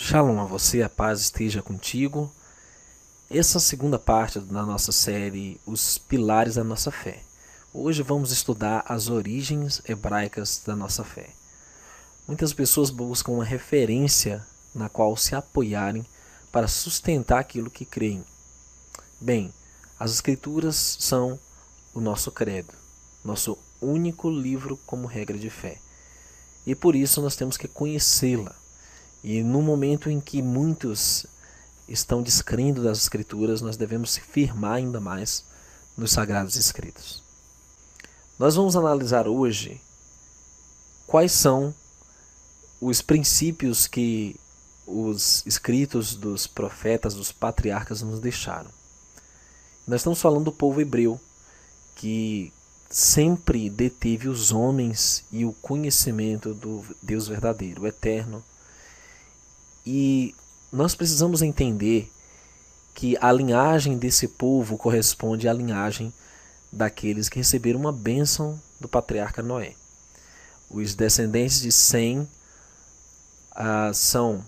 Shalom a você, a paz esteja contigo. Essa segunda parte da nossa série, Os Pilares da Nossa Fé. Hoje vamos estudar as origens hebraicas da nossa fé. Muitas pessoas buscam uma referência na qual se apoiarem para sustentar aquilo que creem. Bem, as Escrituras são o nosso credo, nosso único livro como regra de fé. E por isso nós temos que conhecê-la. E no momento em que muitos estão descrendo das Escrituras, nós devemos se firmar ainda mais nos Sagrados Escritos. Nós vamos analisar hoje quais são os princípios que os escritos dos profetas, dos patriarcas nos deixaram. Nós estamos falando do povo hebreu, que sempre deteve os homens e o conhecimento do Deus verdadeiro, o eterno. E nós precisamos entender que a linhagem desse povo corresponde à linhagem daqueles que receberam uma bênção do patriarca Noé. Os descendentes de Sem são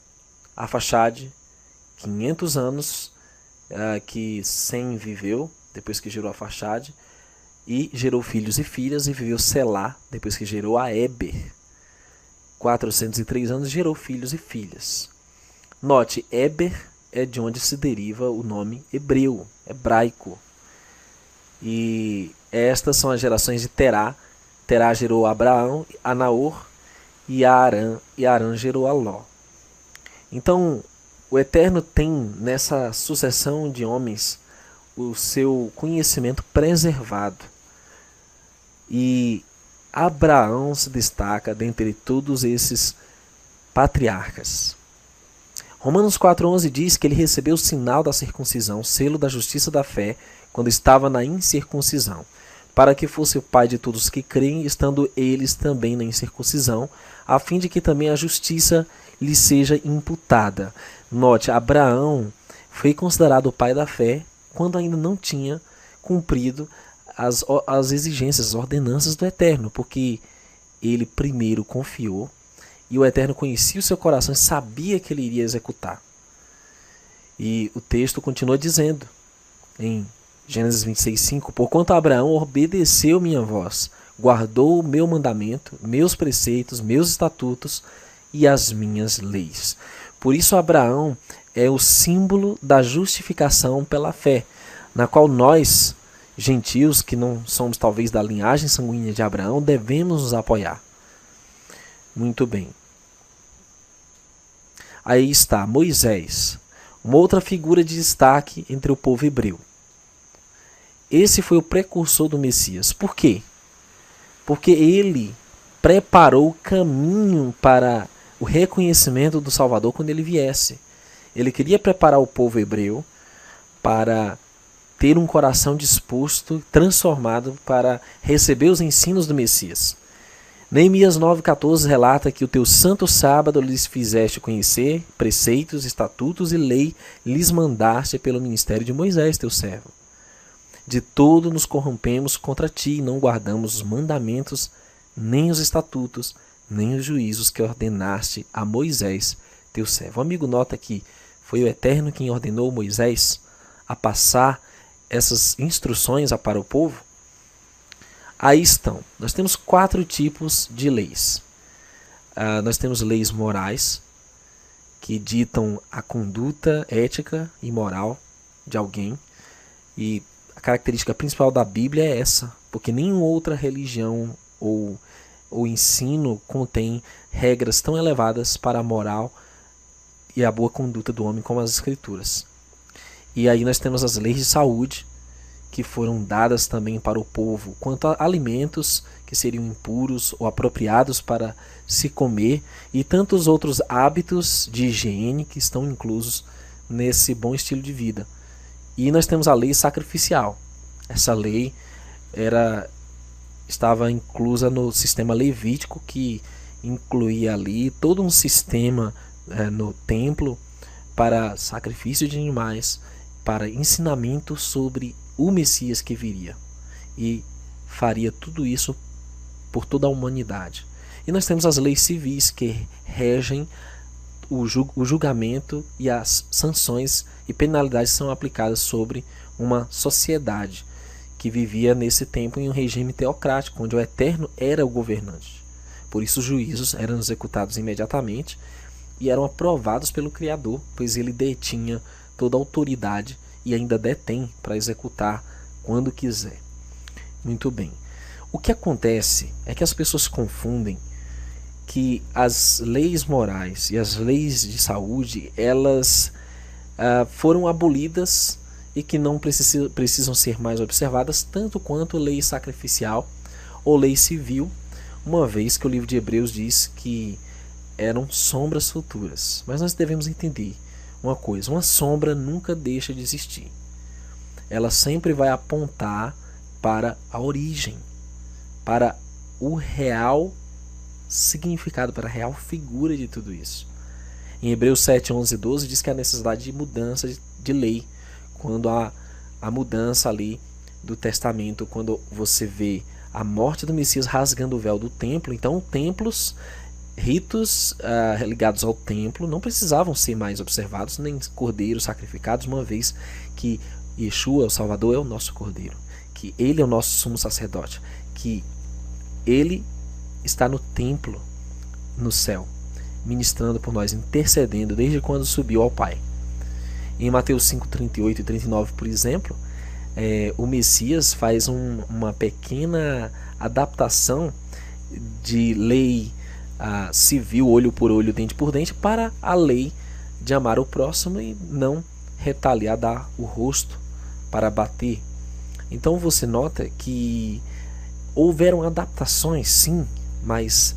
Arfaxade, 500 anos que Sem viveu, depois que gerou Arfaxade, e gerou filhos e filhas, e viveu Selá, depois que gerou a Éber. 403 anos gerou filhos e filhas. Note, Éber é de onde se deriva o nome hebreu, hebraico. E estas são as gerações de Terá. Terá gerou Abraão, a Naor e a Arã, e Arã gerou a Ló. Então, o Eterno tem nessa sucessão de homens o seu conhecimento preservado. E Abraão se destaca dentre todos esses patriarcas. Romanos 4,11 diz que ele recebeu o sinal da circuncisão, selo da justiça da fé, quando estava na incircuncisão, para que fosse o pai de todos que creem, estando eles também na incircuncisão, a fim de que também a justiça lhe seja imputada. Note, Abraão foi considerado o pai da fé quando ainda não tinha cumprido as exigências, as ordenanças do Eterno, porque ele primeiro confiou, e o Eterno conhecia o seu coração e sabia que ele iria executar. E o texto continua dizendo, em Gênesis 26:5, porquanto Abraão obedeceu minha voz, guardou o meu mandamento, meus preceitos, meus estatutos e as minhas leis. Por isso Abraão é o símbolo da justificação pela fé, na qual nós, gentios, que não somos talvez da linhagem sanguínea de Abraão, devemos nos apoiar. Muito bem. Aí está Moisés, uma outra figura de destaque entre o povo hebreu. Esse foi o precursor do Messias. Por quê? Porque ele preparou o caminho para o reconhecimento do Salvador quando ele viesse. Ele queria preparar o povo hebreu para ter um coração disposto, transformado para receber os ensinos do Messias. Neemias 9,14 relata que o teu santo sábado lhes fizeste conhecer, preceitos, estatutos e lei lhes mandaste pelo ministério de Moisés, teu servo. De todo nos corrompemos contra ti e não guardamos os mandamentos, nem os estatutos, nem os juízos que ordenaste a Moisés, teu servo. O amigo nota que foi o Eterno quem ordenou Moisés a passar essas instruções para o povo. Aí estão. Nós temos 4 tipos de leis. Nós temos leis morais, que ditam a conduta ética e moral de alguém. E a característica principal da Bíblia é essa, porque nenhuma outra religião ou ensino contém regras tão elevadas para a moral e a boa conduta do homem como as Escrituras. E aí nós temos as leis de saúde, que foram dadas também para o povo, quanto a alimentos que seriam impuros ou apropriados para se comer, e tantos outros hábitos de higiene que estão inclusos nesse bom estilo de vida. E nós temos a lei sacrificial. Essa lei estava inclusa no sistema levítico, que incluía ali todo um sistema no templo para sacrifício de animais, para ensinamento sobre o Messias que viria e faria tudo isso por toda a humanidade. E nós temos as leis civis que regem o julgamento e as sanções e penalidades são aplicadas sobre uma sociedade que vivia nesse tempo em um regime teocrático, onde o Eterno era o governante. Por isso os juízos eram executados imediatamente e eram aprovados pelo Criador, pois ele detinha toda a autoridade e ainda detém para executar quando quiser. Muito bem. O que acontece é que as pessoas confundem que as leis morais e as leis de saúde, elas foram abolidas e que não precisam ser mais observadas, tanto quanto lei sacrificial ou lei civil, uma vez que o livro de Hebreus diz que eram sombras futuras. Mas nós devemos entender uma coisa: uma sombra nunca deixa de existir. Ela sempre vai apontar para a origem, para o real significado, para a real figura de tudo isso. Em Hebreus 7, 11 e 12 diz que há necessidade de mudança de lei, quando há a mudança ali do testamento, quando você vê a morte do Messias rasgando o véu do templo. Então templos, ritos ligados ao templo não precisavam ser mais observados, nem cordeiros sacrificados, uma vez que Yeshua, o Salvador, é o nosso cordeiro, que ele é o nosso sumo sacerdote, que ele está no templo, no céu, ministrando por nós, intercedendo desde quando subiu ao Pai. Em Mateus 5, 38 e 39, por exemplo, o Messias faz uma pequena adaptação de lei civil, olho por olho, dente por dente, para a lei de amar o próximo e não retaliar, dar o rosto para bater. Então você nota que houveram adaptações, sim, mas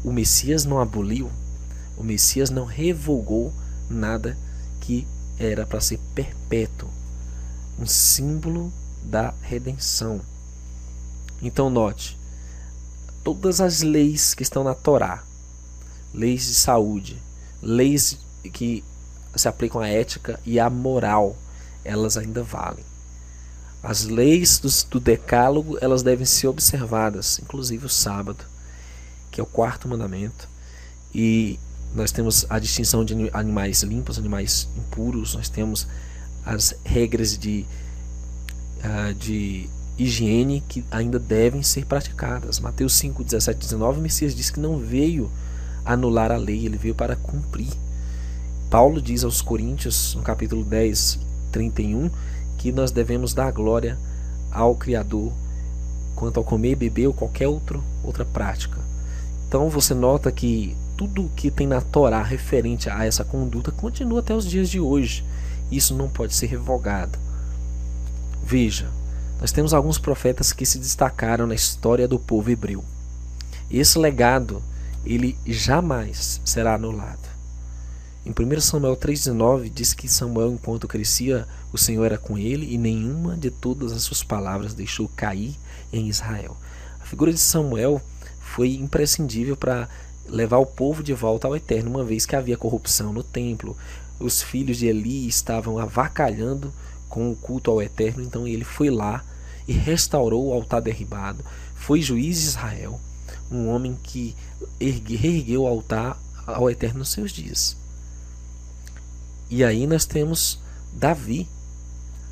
o Messias não aboliu, o Messias não revogou nada que era para ser perpétuo, um símbolo da redenção. Então note, todas as leis que estão na Torá, leis de saúde, leis que se aplicam à ética e à moral, elas ainda valem. As leis do decálogo, elas devem ser observadas, inclusive o sábado, que é o 4º mandamento. E nós temos a distinção de animais limpos, animais impuros. Nós temos as regras de higiene que ainda devem ser praticadas. Mateus 5, 17 e 19, o Messias diz que não veio anular a lei, ele veio para cumprir. Paulo diz aos Coríntios, no capítulo 10, 31, que nós devemos dar glória ao Criador quanto ao comer, beber ou qualquer outra prática. Então você nota que tudo que tem na Torá referente a essa conduta continua até os dias de hoje. Isso não pode ser revogado. Veja, nós temos alguns profetas que se destacaram na história do povo hebreu. Esse legado, ele jamais será anulado. Em 1 Samuel 3,19 diz que Samuel, enquanto crescia, o Senhor era com ele e nenhuma de todas as suas palavras deixou cair em Israel. A figura de Samuel foi imprescindível para levar o povo de volta ao Eterno, uma vez que havia corrupção no templo. Os filhos de Eli estavam avacalhando com o culto ao Eterno, então ele foi lá e restaurou o altar derribado. Foi juiz de Israel, um homem que reergueu o altar ao Eterno nos seus dias. E aí nós temos Davi,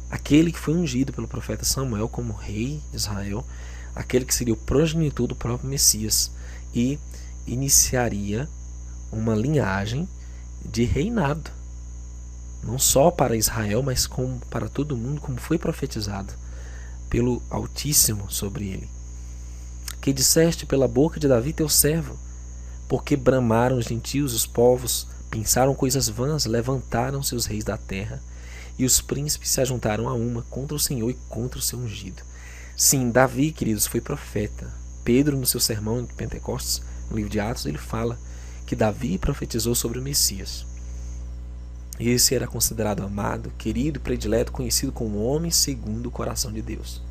aquele que foi ungido pelo profeta Samuel como rei de Israel, aquele que seria o progenitor do próprio Messias e iniciaria uma linhagem de reinado, não só para Israel, mas como para todo mundo, como foi profetizado pelo Altíssimo sobre ele. Que disseste pela boca de Davi teu servo, porque bramaram os gentios, os povos, pensaram coisas vãs, levantaram seus reis da terra, e os príncipes se ajuntaram a uma contra o Senhor e contra o seu ungido. Sim, Davi, queridos, foi profeta. Pedro, no seu sermão de Pentecostes, no livro de Atos, ele fala que Davi profetizou sobre o Messias. E esse era considerado amado, querido, predileto, conhecido como homem segundo o coração de Deus.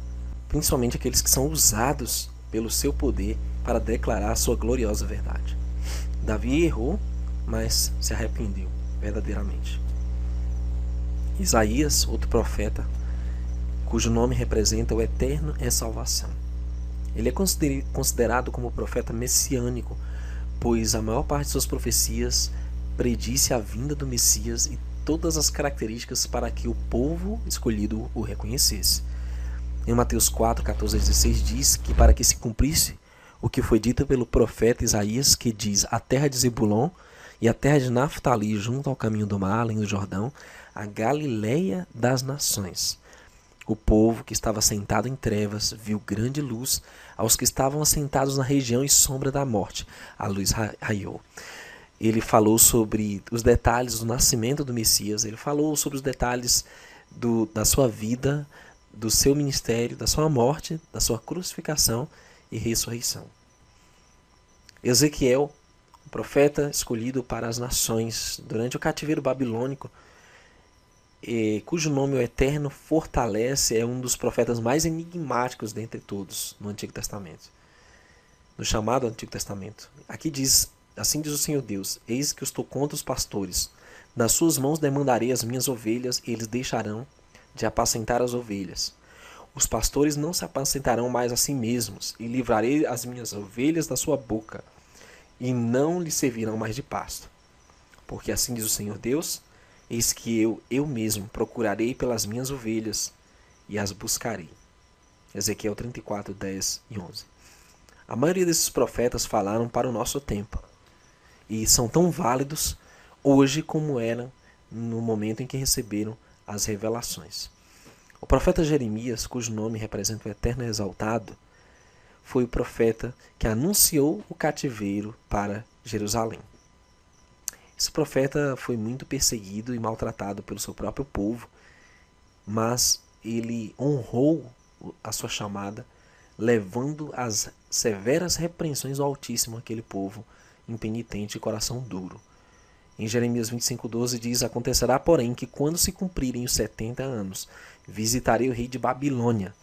Principalmente aqueles que são usados pelo seu poder para declarar a sua gloriosa verdade. Davi errou, mas se arrependeu verdadeiramente. Isaías, outro profeta, cujo nome representa o Eterno é salvação. Ele é considerado como profeta messiânico, pois a maior parte de suas profecias predisse a vinda do Messias e todas as características para que o povo escolhido o reconhecesse. Em Mateus 4, 14 a 16 diz que para que se cumprisse o que foi dito pelo profeta Isaías, que diz: a terra de Zebulon e a terra de Naftali, junto ao caminho do mar, além do Jordão, a Galileia das nações. O povo que estava sentado em trevas viu grande luz. Aos que estavam assentados na região e sombra da morte, a luz raiou. Ele falou sobre os detalhes do nascimento do Messias, ele falou sobre os detalhes da sua vida, do seu ministério, da sua morte, da sua crucificação e ressurreição. Ezequiel, o profeta escolhido para as nações durante o cativeiro babilônico, cujo nome o Eterno fortalece, é um dos profetas mais enigmáticos dentre todos no Antigo Testamento, no chamado Antigo Testamento. Aqui diz: assim diz o Senhor Deus: eis que eu estou contra os pastores, nas suas mãos demandarei as minhas ovelhas, e eles deixarão de apacentar as ovelhas. Os pastores não se apacentarão mais a si mesmos, e livrarei as minhas ovelhas da sua boca, e não lhes servirão mais de pasto. Porque assim diz o Senhor Deus: eis que eu mesmo procurarei pelas minhas ovelhas e as buscarei. Ezequiel 34, 10 e 11. A maioria desses profetas falaram para o nosso tempo e são tão válidos hoje como eram no momento em que receberam as revelações. O profeta Jeremias, cujo nome representa o Eterno Exaltado, foi o profeta que anunciou o cativeiro para Jerusalém. Esse profeta foi muito perseguido e maltratado pelo seu próprio povo, mas ele honrou a sua chamada, levando as severas repreensões do Altíssimo àquele povo impenitente e coração duro. Em Jeremias 25:12 diz: acontecerá, porém, que quando se cumprirem os 70 anos, visitarei o rei de Babilônia,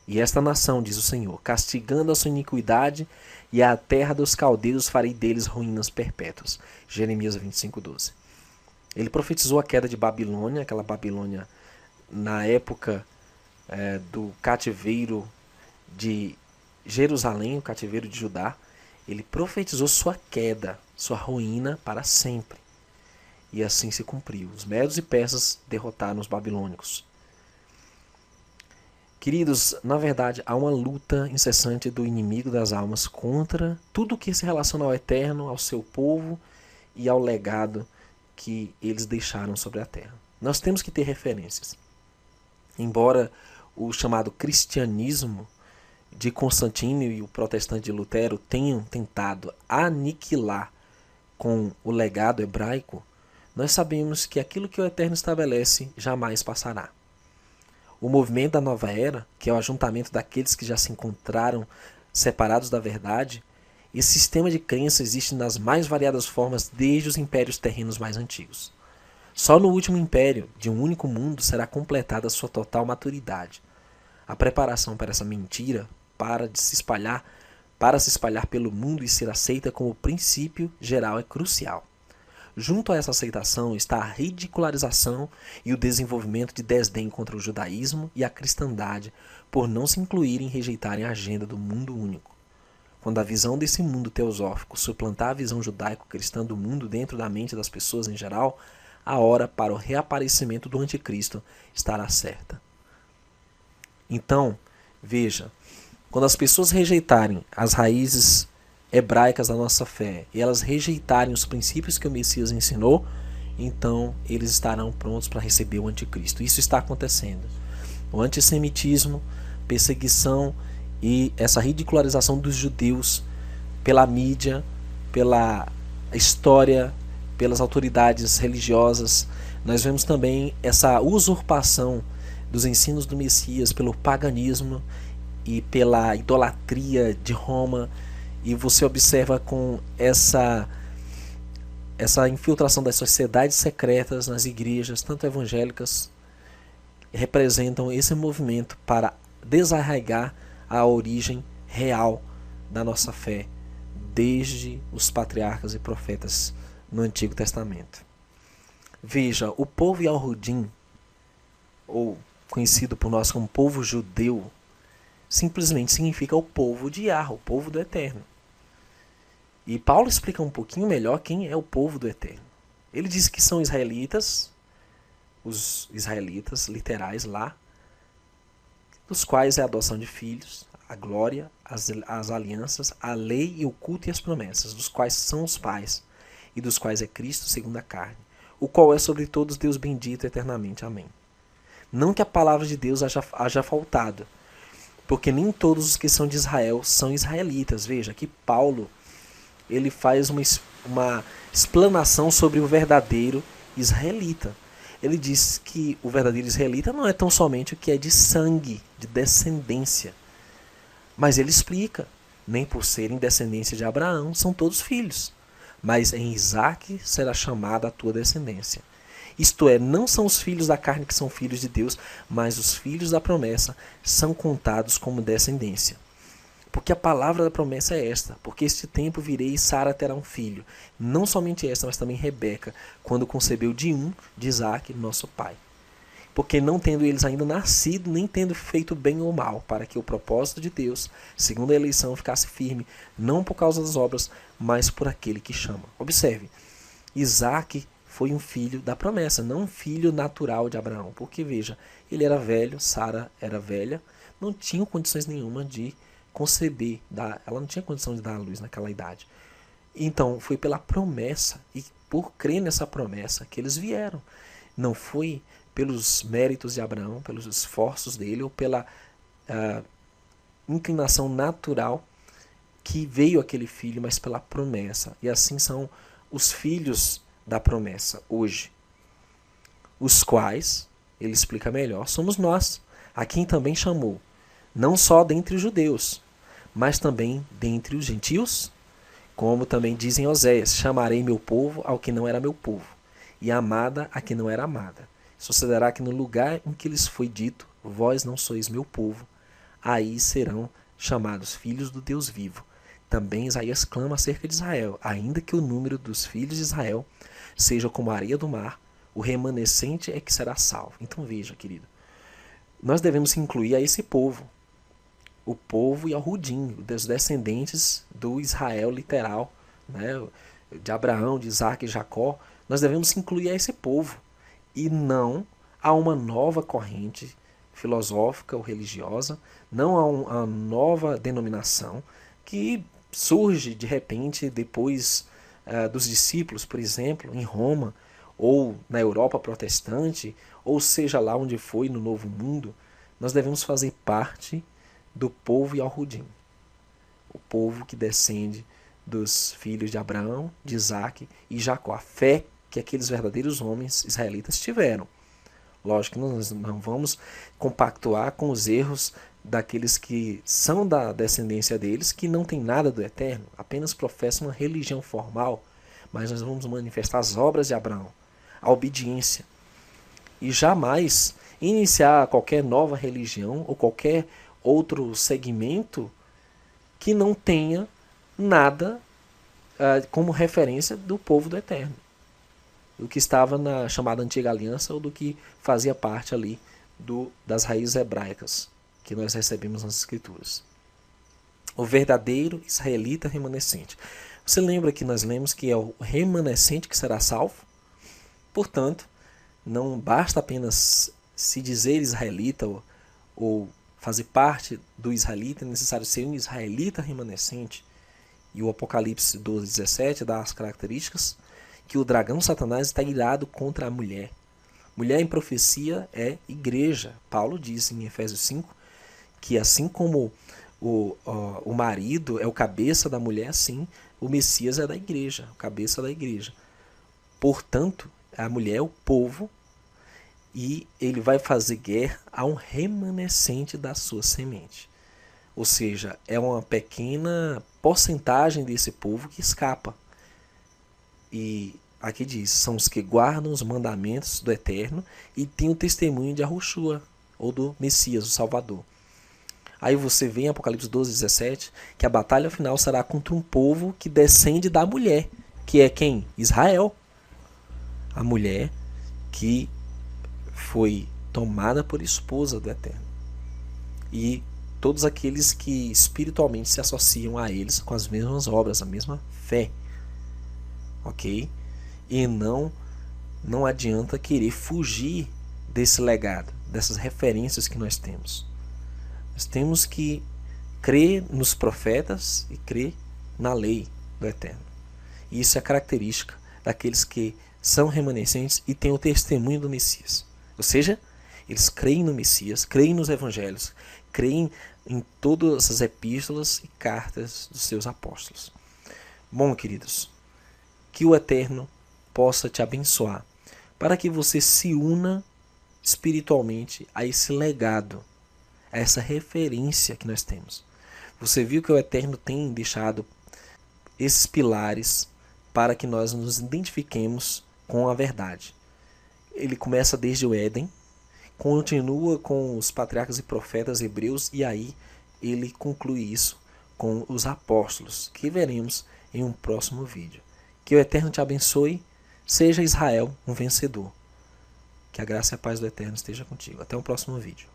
e esta nação, diz o Senhor, castigando a sua iniquidade, e a terra dos caldeus farei deles ruínas perpétuas. Jeremias 25:12. Ele profetizou a queda de Babilônia, aquela Babilônia na época do cativeiro de Jerusalém, o cativeiro de Judá. Ele profetizou sua queda, sua ruína para sempre. E assim se cumpriu. Os medos e persas derrotaram os babilônicos. Queridos, na verdade, há uma luta incessante do inimigo das almas contra tudo que se relaciona ao Eterno, ao seu povo e ao legado que eles deixaram sobre a terra. Nós temos que ter referências. Embora o chamado cristianismo de Constantino e o protestante de Lutero tenham tentado aniquilar com o legado hebraico, nós sabemos que aquilo que o Eterno estabelece jamais passará. O movimento da nova era, que é o ajuntamento daqueles que já se encontraram separados da verdade, esse sistema de crença existe nas mais variadas formas desde os impérios terrenos mais antigos. Só no último império, de um único mundo, será completada a sua total maturidade. A preparação para essa mentira, para se espalhar pelo mundo e ser aceita como princípio geral, é crucial. Junto a essa aceitação está a ridicularização e o desenvolvimento de desdém contra o judaísmo e a cristandade por não se incluírem e rejeitarem a agenda do mundo único. Quando a visão desse mundo teosófico suplantar a visão judaico-cristã do mundo dentro da mente das pessoas em geral, a hora para o reaparecimento do anticristo estará certa. Então, veja, quando as pessoas rejeitarem as raízes hebraicas da nossa fé e elas rejeitarem os princípios que o Messias ensinou, então eles estarão prontos para receber o anticristo. Isso está acontecendo. O antissemitismo, perseguição e essa ridicularização dos judeus pela mídia, pela história, pelas autoridades religiosas. Nós vemos também essa usurpação dos ensinos do Messias pelo paganismo e pela idolatria de Roma. E você observa com essa infiltração das sociedades secretas nas igrejas, tanto evangélicas, representam esse movimento para desarraigar a origem real da nossa fé, desde os patriarcas e profetas no Antigo Testamento. Veja, o povo Yahudim, ou conhecido por nós como povo judeu, simplesmente significa o povo de Yahweh, o povo do Eterno. E Paulo explica um pouquinho melhor quem é o povo do Eterno. Ele diz que são israelitas, os israelitas literais lá, dos quais é a adoção de filhos, a glória, as alianças, a lei e o culto e as promessas, dos quais são os pais, e dos quais é Cristo segundo a carne, o qual é sobre todos Deus bendito eternamente. Amém. Não que a palavra de Deus haja faltado, porque nem todos os que são de Israel são israelitas. Veja, aqui Paulo ele faz uma explanação sobre o verdadeiro israelita. Ele diz que o verdadeiro israelita não é tão somente o que é de sangue, de descendência. Mas ele explica, nem por serem descendência de Abraão, são todos filhos. Mas em Isaque será chamada a tua descendência. Isto é, não são os filhos da carne que são filhos de Deus, mas os filhos da promessa são contados como descendência. Porque a palavra da promessa é esta: porque este tempo virei e Sara terá um filho. Não somente esta, mas também Rebeca, quando concebeu de Isaque, nosso pai. Porque não tendo eles ainda nascido, nem tendo feito bem ou mal, para que o propósito de Deus, segundo a eleição, ficasse firme, não por causa das obras, mas por aquele que chama. Observe, Isaque foi um filho da promessa, não um filho natural de Abraão. Porque, veja, ele era velho, Sara era velha, não tinham condições nenhuma de conceber, ela não tinha condição de dar à luz naquela idade. Então, foi pela promessa e por crer nessa promessa que eles vieram. Não foi pelos méritos de Abraão, pelos esforços dele ou pela inclinação natural que veio aquele filho, mas pela promessa. E assim são os filhos da promessa hoje, os quais, ele explica melhor, somos nós, a quem também chamou, não só dentre os judeus, mas também dentre os gentios, como também dizem Oséias: chamarei meu povo ao que não era meu povo, e amada a que não era amada. Sucederá que no lugar em que lhes foi dito, vós não sois meu povo, aí serão chamados filhos do Deus vivo. Também Isaías clama acerca de Israel: ainda que o número dos filhos de Israel seja como a areia do mar, o remanescente é que será salvo. Então veja, querido, nós devemos incluir a esse povo, o povo Yahudim, os descendentes do Israel literal, né, de Abraão, de Isaque e Jacó. Nós devemos incluir a esse povo e não a uma nova corrente filosófica ou religiosa, não a uma nova denominação que surge de repente depois dos discípulos, por exemplo, em Roma, ou na Europa protestante, ou seja lá onde foi no Novo Mundo. Nós devemos fazer parte do povo Yahudim, o povo que descende dos filhos de Abraão, de Isaque e Jacó, a fé que aqueles verdadeiros homens israelitas tiveram. Lógico que nós não vamos compactuar com os erros daqueles que são da descendência deles, que não tem nada do eterno, apenas professam uma religião formal, mas nós vamos manifestar as obras de Abraão, a obediência, e jamais iniciar qualquer nova religião ou qualquer outro segmento que não tenha nada como referência do povo do eterno, do que estava na chamada antiga aliança ou do que fazia parte ali das raízes hebraicas que nós recebemos nas escrituras. O verdadeiro israelita remanescente. Você lembra que nós lemos que é o remanescente que será salvo? Portanto, não basta apenas se dizer israelita ou fazer parte do israelita, é necessário ser um israelita remanescente. E o Apocalipse 12:17 dá as características que o dragão Satanás está irado contra a mulher. Mulher em profecia é igreja. Paulo diz em Efésios 5 que assim como o marido é o cabeça da mulher, assim o Messias é da igreja, o cabeça da igreja. Portanto, a mulher é o povo e ele vai fazer guerra a um remanescente da sua semente. Ou seja, é uma pequena porcentagem desse povo que escapa. E aqui diz, são os que guardam os mandamentos do Eterno e têm o testemunho de Yahushua, ou do Messias, o Salvador. Aí você vê em Apocalipse 12:17 que a batalha final será contra um povo que descende da mulher, que é quem? Israel. A mulher que foi tomada por esposa do Eterno. E todos aqueles que espiritualmente se associam a eles com as mesmas obras, a mesma fé. Ok? E não adianta querer fugir desse legado, dessas referências que nós temos. Nós temos que crer nos profetas e crer na lei do Eterno. E isso é característica daqueles que são remanescentes e têm o testemunho do Messias. Ou seja, eles creem no Messias, creem nos evangelhos, creem em todas as epístolas e cartas dos seus apóstolos. Bom, queridos, que o Eterno possa te abençoar, para que você se una espiritualmente a esse legado, a essa referência que nós temos. Você viu que o Eterno tem deixado esses pilares para que nós nos identifiquemos com a verdade. Ele começa desde o Éden, continua com os patriarcas e profetas hebreus, e aí ele conclui isso com os apóstolos, que veremos em um próximo vídeo. Que o Eterno te abençoe, seja Israel um vencedor. Que a graça e a paz do Eterno esteja contigo. Até o próximo vídeo.